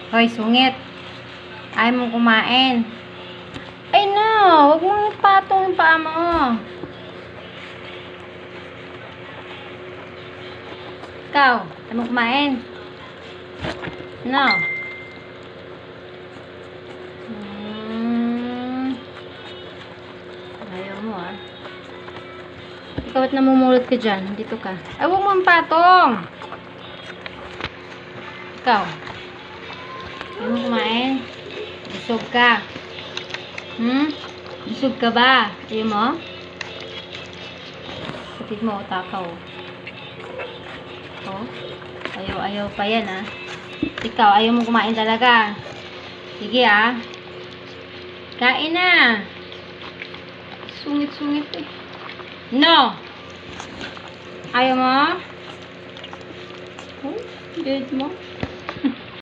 Hoy, sungit. Ayaw mong kumain. Ay na, huwag mong ipatong yung paa mo. Ikaw, ayaw mong kumain. No. Ayaw mo ah. Ikaw at namumulot ka dyan. Dito ka. Ay, huwag mong patong. Ikaw. Ayaw mong kumain. Busog ka. Busog ka ba? Ayaw mo? Kapit mo, takaw. Oh. Ayaw pa yan ah. Ikaw, ayaw mong kumain talaga. Sige ah. Kain na. Sungit-sungit eh. No! Ayaw mo? Oh, dead mo.